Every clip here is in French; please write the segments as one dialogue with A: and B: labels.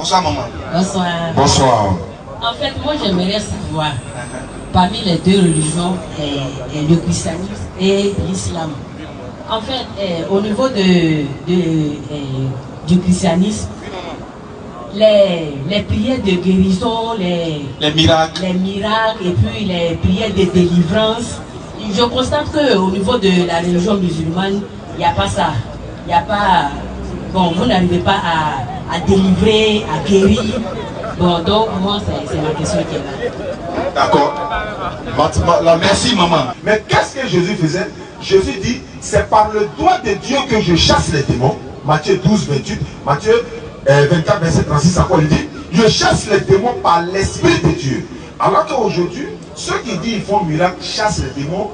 A: Bonsoir maman.
B: Bonsoir.
A: Bonsoir.
B: En fait, moi j'aimerais savoir, parmi les deux religions, le christianisme et l'islam. En fait, au niveau du christianisme, les prières de guérison, les miracles et puis les prières de délivrance, je constate qu'au niveau de la religion musulmane, il n'y a pas ça. Il n'y a pas... Bon, vous n'arrivez pas à délivrer, à guérir. Bon, donc moi, c'est la question qui est là.
A: D'accord. Merci maman. Mais qu'est-ce que Jésus faisait? Jésus dit, c'est par le doigt de Dieu que je chasse les démons. Matthieu 12, 28. Matthieu 24, verset 36, à quoi il dit? Je chasse les démons par l'Esprit de Dieu. Alors qu'aujourd'hui, ceux qui disent qu'ils font miracle chassent les démons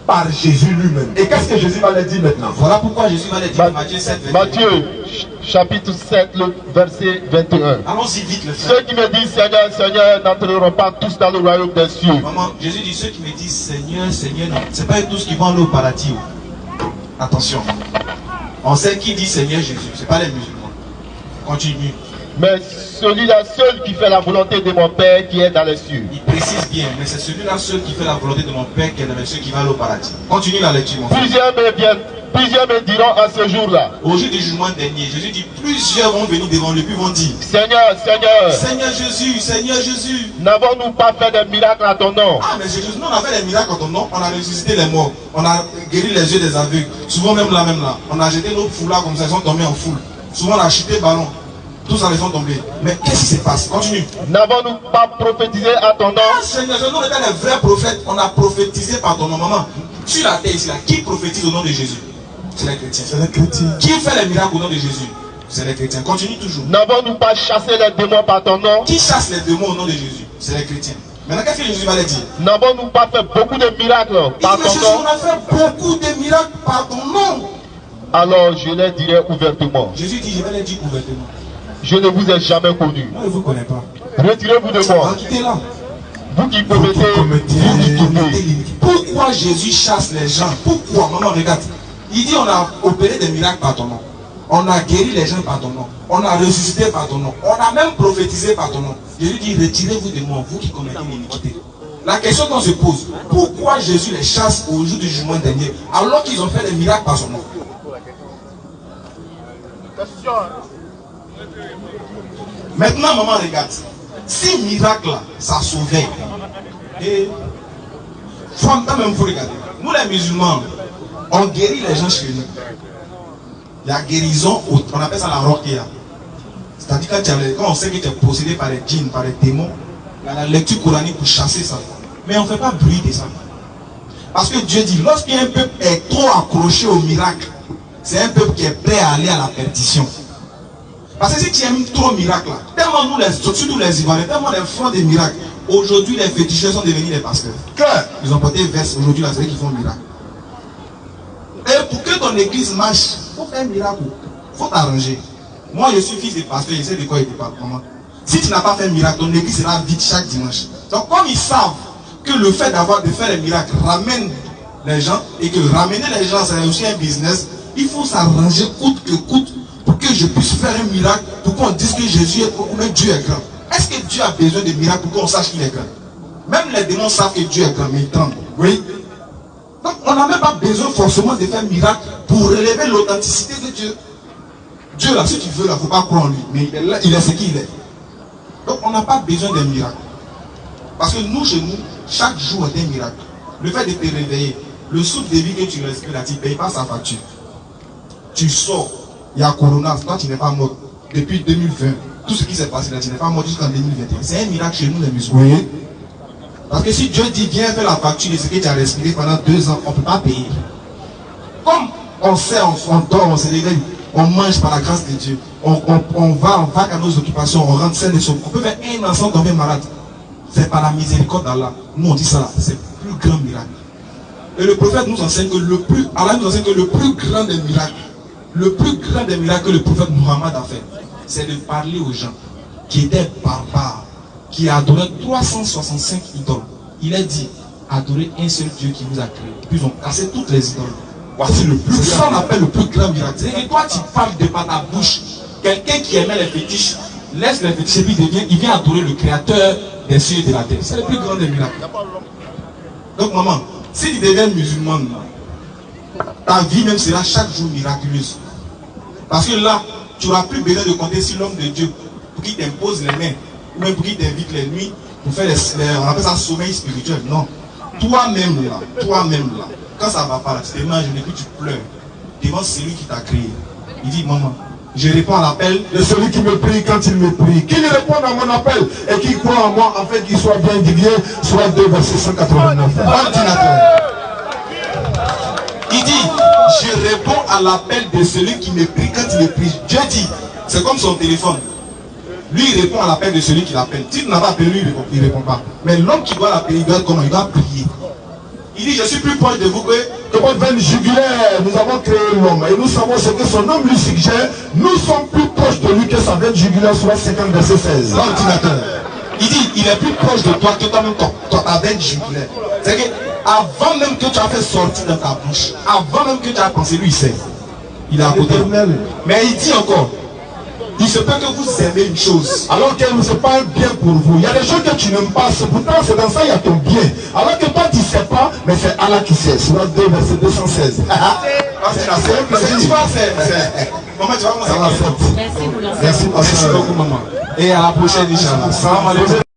A: par Jésus lui-même. Et qu'est-ce que Jésus va leur dire maintenant? Voilà pourquoi Jésus va leur dire Matthieu 7, 21.
C: Matthieu, chapitre 7, le verset 21.
A: Allons-y vite, le frère.
C: Ceux qui me disent Seigneur, Seigneur, n'entreront pas tous dans le royaume des cieux.
A: Maman, Jésus dit ceux qui me disent Seigneur, Seigneur, non. C'est pas tous qui vont aller au paradis. Attention. On sait qui dit Seigneur Jésus. C'est pas les musulmans. Continue.
C: Mais celui-là seul qui fait la volonté de mon Père qui est dans les cieux.
A: Il précise bien, mais c'est celui-là seul qui fait la volonté de mon Père qui est dans les cieux qui va aller au paradis. Continue la lecture, mon frère.
C: Plusieurs me diront à ce jour-là.
A: Au jour du jugement dernier, Jésus dit plusieurs vont venir devant lui, puis vont dire
C: Seigneur, Seigneur,
A: Seigneur Jésus, Seigneur Jésus.
C: N'avons-nous pas fait des miracles à ton nom?
A: Ah, mais Jésus, nous on a fait des miracles à ton nom, on a ressuscité les morts, on a guéri les yeux des aveugles. Souvent même là, on a jeté nos foulards comme ça, ils sont tombés en foule. Souvent on a chuté ballon. Tous en les ont tombés. Mais qu'est-ce qui se passe? Continue.
C: N'avons-nous pas prophétisé à ton nom?
A: Ah, Seigneur, nous on était les vrais prophètes. On a prophétisé par ton nom, maman. Sur la terre ici, là, qui prophétise au nom de Jésus? C'est les chrétiens. C'est les chrétiens. Qui fait les miracles au nom de Jésus? C'est les chrétiens. Continue toujours.
C: N'avons-nous pas chassé les démons par ton nom?
A: Qui chasse les démons au nom de Jésus? C'est les chrétiens. Maintenant, qu'est-ce que Jésus va leur dire?
C: N'avons-nous pas fait beaucoup de miracles par ton nom?
A: On a fait beaucoup de miracles par ton nom.
C: Alors je les dirai ouvertement.
A: Jésus dit, je vais les dire ouvertement.
C: Je ne vous ai jamais connu.
A: Moi, je ne vous connais pas.
C: Retirez-vous de moi.
A: Quittez-là.
C: Vous qui commettez l'iniquité.
A: Pourquoi Jésus chasse les gens? Pourquoi? Maman, regarde. Il dit, on a opéré des miracles par ton nom. On a guéri les gens par ton nom. On a ressuscité par ton nom. On a même prophétisé par ton nom. Jésus dit, retirez-vous de moi, vous qui commettez l'iniquité. La question qu'on se pose, pourquoi Jésus les chasse au jour du jugement dernier, alors qu'ils ont fait des miracles par son nom? Maintenant, maman, regarde. Si miracle là, ça sauvait. Et quand même, il faut regarder. Nous, les musulmans, on guérit les gens chez nous. La guérison, on appelle ça la roquia. C'est-à-dire quand on sait que tu es possédé par les djinns, par les démons, il y a la lecture coranique pour chasser ça. Mais on ne fait pas bruit de ça. Parce que Dieu dit, lorsqu'un peuple est trop accroché au miracle, c'est un peuple qui est prêt à aller à la perdition. Parce que si tu aimes trop le miracle, là, tellement nous, surtout les Ivoiriens, tellement les font des miracles. Aujourd'hui, les féticheurs sont devenus des pasteurs. Ils ont porté veste aujourd'hui, là, c'est eux qui font miracle. Et pour que ton église marche, il faut faire un miracle. Il faut t'arranger. Moi, je suis fils de pasteur, je sais de quoi il te parle. Comment? Si tu n'as pas fait un miracle, ton église sera vide chaque dimanche. Donc, comme ils savent que le fait de faire un miracle ramène les gens, et que ramener les gens, c'est aussi un business, il faut s'arranger coûte que coûte pour que je puisse faire un miracle, pour qu'on dise que Jésus est grand, mais Dieu est grand. Est-ce que Dieu a besoin de miracles pour qu'on sache qu'il est grand? Même les démons savent que Dieu est grand, mais ils tremblent. Oui. Donc on n'a même pas besoin forcément de faire un miracle pour relever l'authenticité de Dieu. Dieu là, si tu veux, il ne faut pas croire en lui, mais il est ce qu'il est. Donc on n'a pas besoin d'un miracle. Parce que nous, chez nous, chaque jour est un miracle. Le fait de te réveiller, le souffle de vie que tu respires là, tu ne payes pas sa facture. Tu sors. Il y a Corona, toi tu n'es pas mort. Depuis 2020, tout ce qui s'est passé là, tu n'es pas mort jusqu'en 2021. C'est un miracle chez nous les musulmans. Oui. Parce que si Dieu dit viens faire la facture de ce que tu as respiré pendant 2 ans, on ne peut pas payer. Comme on sait, on dort, on se réveille, on mange par la grâce de Dieu, on va à nos occupations, on rentre sain et sauf. On peut faire un enfant tomber malade. C'est par la miséricorde d'Allah. Nous on dit ça là, c'est le plus grand miracle. Et le prophète nous enseigne que Allah nous enseigne que le plus grand des miracles, le plus grand des miracles que le prophète Muhammad a fait, c'est de parler aux gens qui étaient barbares, qui adoraient 365 idoles. Il a dit, adorez un seul Dieu qui vous a créé. Puis ils ont cassé toutes les idoles. Voici le plus grand, on appelle le plus grand miracle. Et toi, tu parles de par ta bouche. Quelqu'un qui aimait les fétiches, laisse les fétiches et puis il vient adorer le créateur des cieux et de la terre. C'est le plus grand des miracles. Donc maman, si tu deviens musulmane, ta vie même sera chaque jour miraculeuse. Parce que là, tu n'auras plus besoin de compter sur l'homme de Dieu pour qu'il t'impose les mains, ou même pour qu'il t'invite les nuits pour faire on appelle ça sommeil spirituel. Non. Toi-même là, quand ça ne va pas là, tu te mets à genoux et puis tu pleures devant celui qui t'a créé. Il dit, maman, je réponds à l'appel
D: de celui qui me prie quand il me prie. Qu'il réponde à mon appel et qu'il croit en moi afin qu'il soit bien indigné. Soit 2 verset 189.
A: Ordinateur. Il dit, je réponds à l'appel de celui qui me prie quand il me prie. Dieu dit, c'est comme son téléphone. Lui, il répond à l'appel de celui qui l'appelle. Si tu n'as pas appelé, lui, il ne répond pas. Mais l'homme qui doit l'appeler, il doit comment? Il doit prier. Il dit, je suis plus proche de vous que
D: votre veine jugulaire. Nous avons créé l'homme et nous savons ce que son homme lui suggère. Nous sommes plus proches de lui que sa veine jugulaire, soit 50 verset 16.
A: L'ordinateur. Il dit, il est plus proche de toi que toi-même, ta veine jugulaire. C'est que avant même que tu as fait sortir dans ta bouche, avant même que tu as pensé, lui, il sait. Il est à côté. Mais il dit encore, il se peut que vous aimez une chose,
D: alors qu'elle ne se pas un bien pour vous. Il y a des choses que tu n'aimes pas, pourtant c'est dans ça il y a ton bien. Alors que toi tu ne sais pas, mais c'est Allah qui sait. Surat 2, verset 216.
A: Maman, tu vas commencer.
B: Merci pour l'enseignement.
A: Merci beaucoup, maman. Et à la prochaine, Inch'Allah.